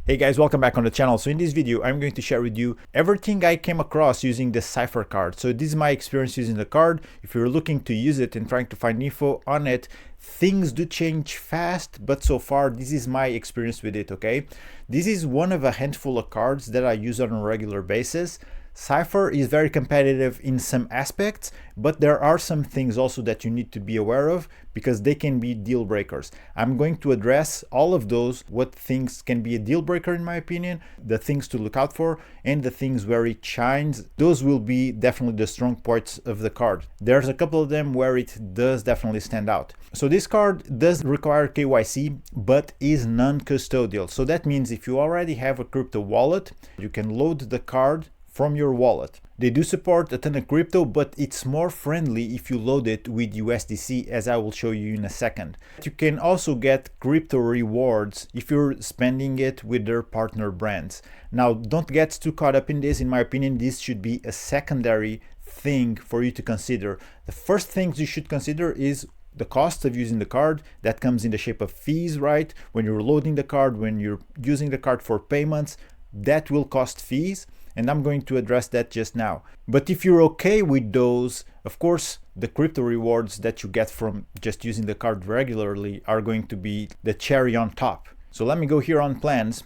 Hey guys, welcome back on the channel. So in this video, I'm going to share with you everything I came across using the Cypher card. So this is my experience using the card. If you're looking to use it and trying to find info on it, things do change fast, but so far this is my experience with it, okay? This is one of a handful of cards that I use on a regular basis. Cypher is very competitive in some aspects, but there are some things also that you need to be aware of because they can be deal breakers. I'm going to address all of those, what things can be a deal breaker in my opinion, the things to look out for, and the things where it shines. Those will be definitely the strong points of the card. There's a couple of them where it does definitely stand out. So this card does require KYC, but is non-custodial. So that means if you already have a crypto wallet, you can load the card from your wallet. They do support a ton of crypto, but it's more friendly if you load it with USDC, as I will show you in a second. You can also get crypto rewards if you're spending it with their partner brands. Now, don't get too caught up in this. In my opinion, this should be a secondary thing for you to consider. The first things you should consider is the cost of using the card. That comes in the shape of fees, right? When you're loading the card, when you're using the card for payments, that will cost fees. And I'm going to address that just now. But if you're okay with those, of course, the crypto rewards that you get from just using the card regularly are going to be the cherry on top. So let me go here on plans,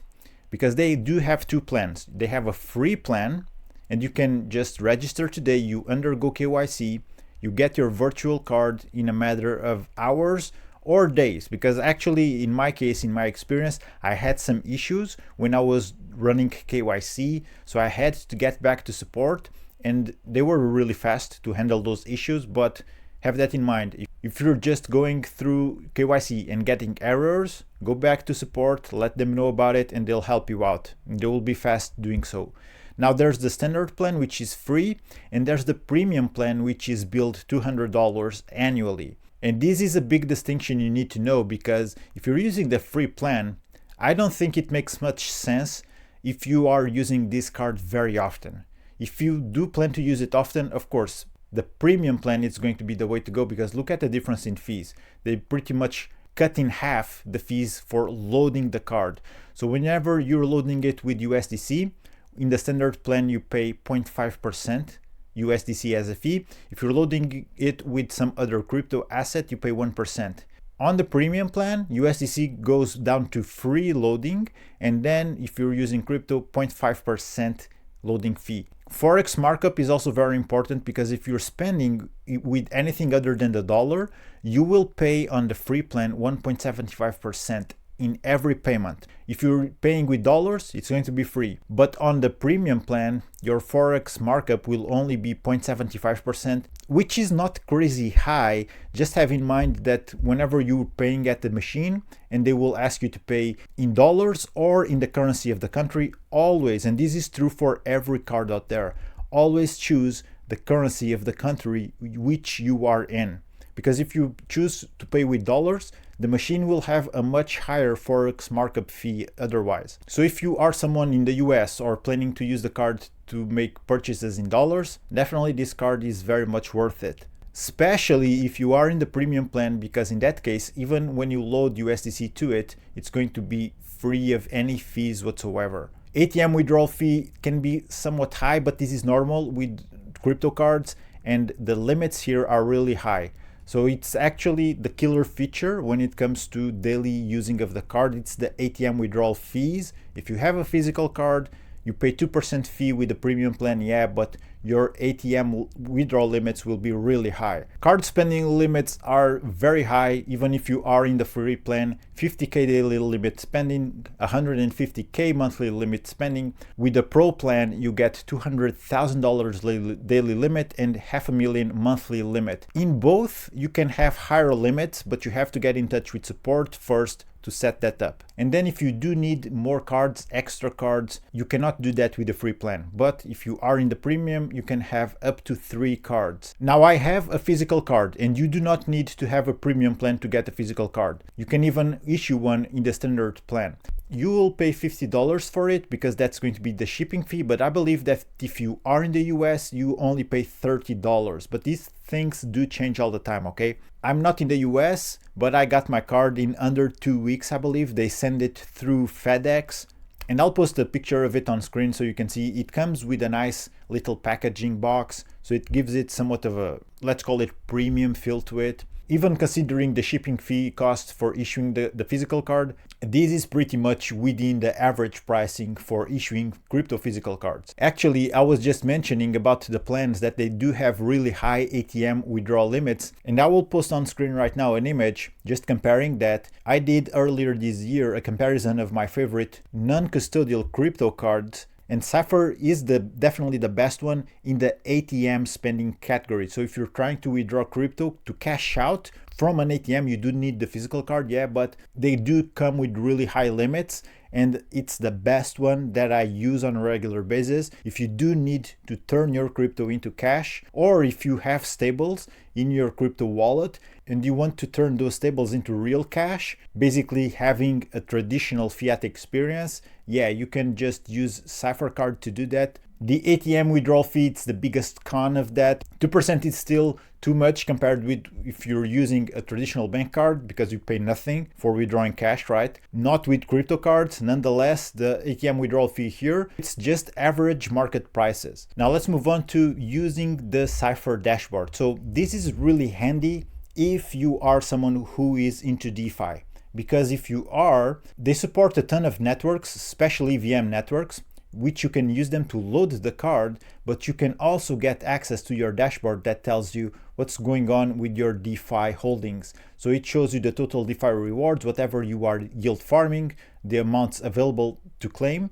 because they do have two plans. They have a free plan, and you can just register today, you undergo KYC, you get your virtual card in a matter of hours or days, because actually in my case, in my experience, I had some issues when I was running KYC, so I had to get back to support, and they were really fast to handle those issues. But have that in mind. If you're just going through KYC and getting errors, go back to support, let them know about it, and they'll help you out. They will be fast doing so. Now there's the standard plan, which is free, and there's the premium plan, which is billed $200 annually. And this is a big distinction you need to know, because if you're using the free plan, I don't think it makes much sense if you are using this card very often. If you do plan to use it often, of course, the premium plan is going to be the way to go, because look at the difference in fees. They pretty much cut in half the fees for loading the card. So whenever you're loading it with USDC, in the standard plan you pay 0.5% USDC as a fee. If you're loading it with some other crypto asset, you pay 1%. On the premium plan, USDC goes down to free loading, and then if you're using crypto, 0.5% loading fee. Forex markup is also very important, because if you're spending with anything other than the dollar, you will pay on the free plan 1.75% in every payment. If you're paying with dollars, it's going to be free. But on the premium plan, your Forex markup will only be 0.75%, which is not crazy high. Just have in mind that whenever you're paying at the machine and they will ask you to pay in dollars or in the currency of the country, always, and this is true for every card out there, always choose the currency of the country which you are in. Because if you choose to pay with dollars, the machine will have a much higher Forex markup fee otherwise. So if you are someone in the US or planning to use the card to make purchases in dollars, definitely this card is very much worth it. Especially if you are in the premium plan, because in that case, even when you load USDC to it, it's going to be free of any fees whatsoever. ATM withdrawal fee can be somewhat high, but this is normal with crypto cards, and the limits here are really high. So it's actually the killer feature when it comes to daily using of the card. It's the ATM withdrawal fees. If you have a physical card, you pay 2% fee with the premium plan, yeah, but your ATM withdrawal limits will be really high. Card spending limits are very high, even if you are in the free plan. 50K daily limit spending, 150K monthly limit spending. With the pro plan, you get $200,000 daily limit and $500,000 monthly limit. In both, you can have higher limits, but you have to get in touch with support first to set that up. And then if you do need more cards, extra cards, you cannot do that with the free plan. But if you are in the premium, you can have up to 3 cards. Now I have a physical card, and you do not need to have a premium plan to get a physical card. You can even issue one in the standard plan. You will pay $50 for it, because that's going to be the shipping fee, but I believe that if you are in the US, you only pay $30. But these things do change all the time, okay? I'm not in the US, but I got my card in under 2 weeks, I believe. They send it through FedEx, And I'll post a picture of it on screen so you can see it comes with a nice little packaging box. So it gives it somewhat of a, let's call it, premium feel to it. Even considering the shipping fee cost for issuing the physical card, this is pretty much within the average pricing for issuing crypto physical cards. Actually, I was just mentioning about the plans that they do have really high ATM withdrawal limits, and I will post on screen right now an image just comparing that. I did earlier this year a comparison of my favorite non-custodial crypto cards, and Cypher is definitely the best one in the ATM spending category. So if you're trying to withdraw crypto to cash out from an ATM, you do need the physical card, yeah, but they do come with really high limits, and it's the best one that I use on a regular basis. If you do need to turn your crypto into cash, or if you have stables in your crypto wallet and you want to turn those stables into real cash, basically having a traditional fiat experience, yeah, you can just use Cypher Card to do that. The ATM withdrawal fee is the biggest con of that. 2% is still too much compared with if you're using a traditional bank card, because you pay nothing for withdrawing cash, right? Not with crypto cards. Nonetheless, the ATM withdrawal fee here, it's just average market prices. Now let's move on to using the Cypher dashboard. So this is really handy if you are someone who is into DeFi, because if you are, they support a ton of networks, especially VM networks, which you can use them to load the card, but you can also get access to your dashboard that tells you what's going on with your DeFi holdings. So it shows you the total DeFi rewards, whatever you are yield farming, the amounts available to claim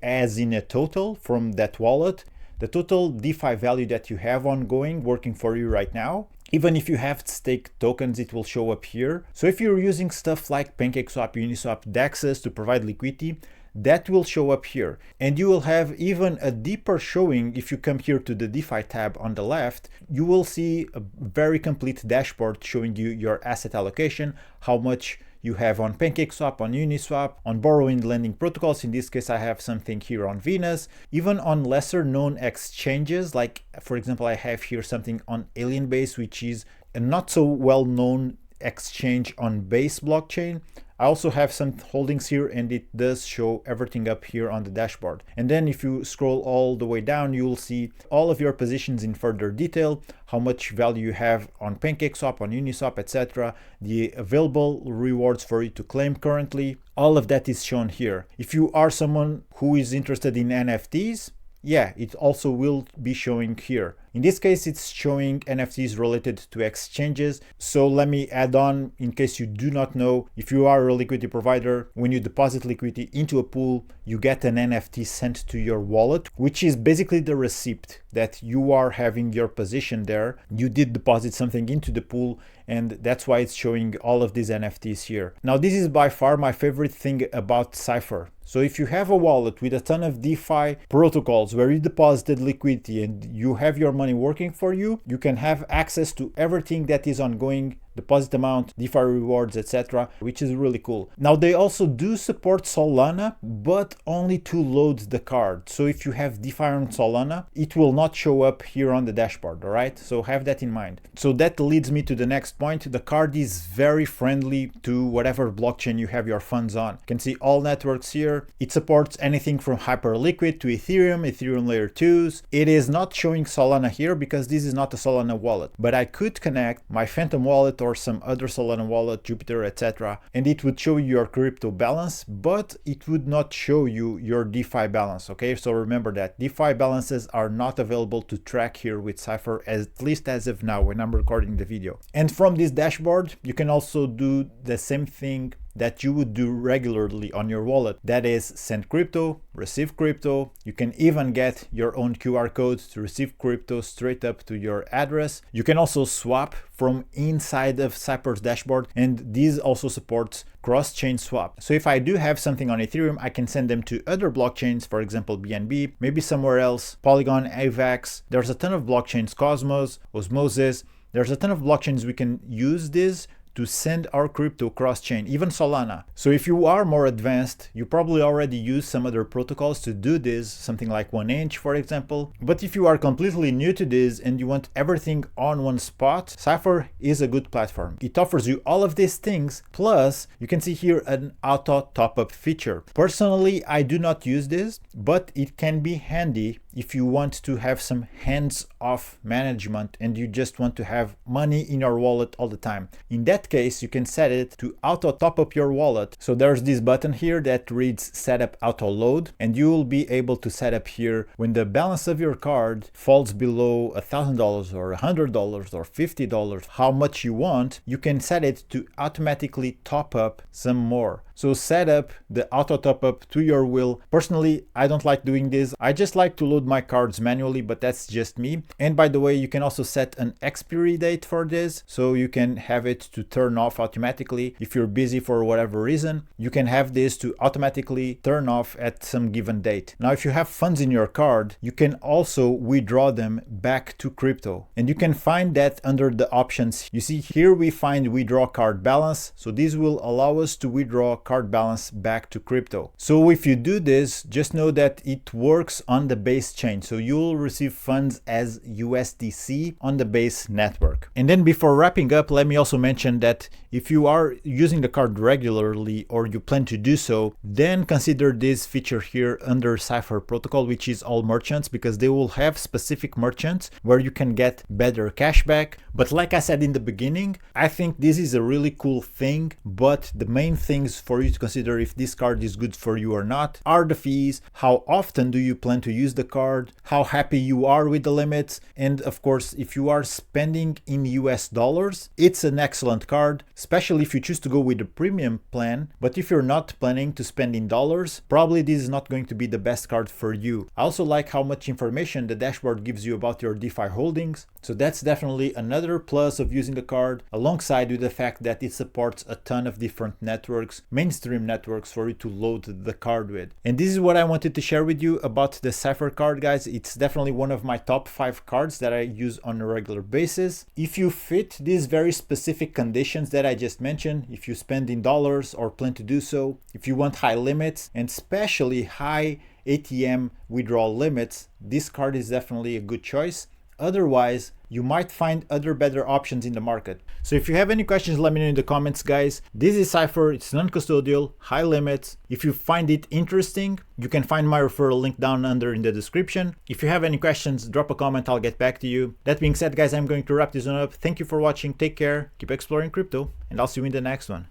as in a total from that wallet, the total DeFi value that you have ongoing working for you right now. Even if you have staked tokens, it will show up here. So if you're using stuff like PancakeSwap, Uniswap, DEXs to provide liquidity, that will show up here. And you will have even a deeper showing. If you come here to the DeFi tab on the left, you will see a very complete dashboard showing you your asset allocation, how much you have on PancakeSwap, on Uniswap, on borrowing lending protocols. In this case, I have something here on Venus, even on lesser known exchanges. Like, for example, I have here something on Alienbase, which is a not so well known exchange on Base blockchain. I also have some holdings here, and it does show everything up here on the dashboard. And then if you scroll all the way down, you will see all of your positions in further detail, how much value you have on PancakeSwap, on Uniswap, etc., the available rewards for you to claim currently. All of that is shown here. If you are someone who is interested in NFTs, yeah, it also will be showing here. In this case, it's showing NFTs related to exchanges. So let me add on, in case you do not know, if you are a liquidity provider, when you deposit liquidity into a pool, you get an NFT sent to your wallet, which is basically the receipt that you are having your position there. You did deposit something into the pool, and that's why it's showing all of these NFTs here. Now, this is by far my favorite thing about Cypher. So if you have a wallet with a ton of DeFi protocols where you deposited liquidity and you have your money working for you, you can have access to everything that is ongoing, deposit amount, DeFi rewards, etc., which is really cool. Now, they also do support Solana, but only to load the card. So if you have DeFi on Solana, it will not show up here on the dashboard, all right? So have that in mind. So that leads me to the next point. The card is very friendly to whatever blockchain you have your funds on. You can see all networks here. It supports anything from Hyperliquid to Ethereum, Ethereum layer 2s. It is not showing Solana here because this is not a Solana wallet, but I could connect my Phantom wallet or some other Solana wallet, Jupiter, etc., and it would show you your crypto balance, but it would not show you your DeFi balance. Okay, so remember that DeFi balances are not available to track here with Cypher, at least as of now when I'm recording the video. And from this dashboard, you can also do the same thing that you would do regularly on your wallet. That is send crypto, receive crypto. You can even get your own QR code to receive crypto straight up to your address. You can also swap from inside of Cypher's dashboard, and this also supports cross-chain swap. So if I do have something on Ethereum, I can send them to other blockchains, for example, BNB, maybe somewhere else, Polygon, AVAX. There's a ton of blockchains, Cosmos, Osmosis. There's a ton of blockchains we can use this to send our crypto cross-chain, even Solana. So if you are more advanced, you probably already use some other protocols to do this, something like 1inch, for example. But if you are completely new to this and you want everything on one spot, Cypher is a good platform. It offers you all of these things, plus you can see here an auto top-up feature. Personally, I do not use this, but it can be handy if you want to have some hands-off management and you just want to have money in your wallet all the time. In that case, you can set it to auto top up your wallet. So there's this button here that reads setup auto load, and you will be able to set up here when the balance of your card falls below $1,000 or $100 or $50, how much you want, you can set it to automatically top up some more. So set up the auto top up to your will. Personally, I don't like doing this. I just like to load my cards manually, but that's just me. And by the way, you can also set an expiry date for this, so you can have it to turn off automatically. If you're busy for whatever reason, you can have this to automatically turn off at some given date. Now, if you have funds in your card, you can also withdraw them back to crypto. And you can find that under the options. You see here we find withdraw card balance. So this will allow us to withdraw card balance back to crypto. So if you do this, just know that it works on the base chain. So you'll receive funds as USDC on the base network. And then before wrapping up, let me also mention that if you are using the card regularly or you plan to do so, then consider this feature here under Cypher protocol, which is all merchants, because they will have specific merchants where you can get better cashback. But like I said in the beginning, I think this is a really cool thing, but the main things for you to consider if this card is good for you or not are the fees, how often do you plan to use the card, how happy you are with the limits, and of course, if you are spending in US dollars, it's an excellent card, especially if you choose to go with the premium plan. But if you're not planning to spend in dollars, probably this is not going to be the best card for you. I also like how much information the dashboard gives you about your DeFi holdings. So that's definitely another plus of using the card, alongside with the fact that it supports a ton of different networks, mainstream networks, for you to load the card with. And this is what I wanted to share with you about the Cypher card, guys. It's definitely one of my top 5 cards that I use on a regular basis. If you fit these very specific conditions that I just mentioned, if you spend in dollars or plan to do so, if you want high limits and especially high ATM withdrawal limits, this card is definitely a good choice. Otherwise, you might find other better options in the market. So if you have any questions, let me know in the comments, guys. This is Cypher, it's non-custodial, high limits. If you find it interesting, you can find my referral link down under in the description. If you have any questions, drop a comment, I'll get back to you. That being said, guys, I'm going to wrap this one up. Thank you for watching, take care, keep exploring crypto, and I'll see you in the next one.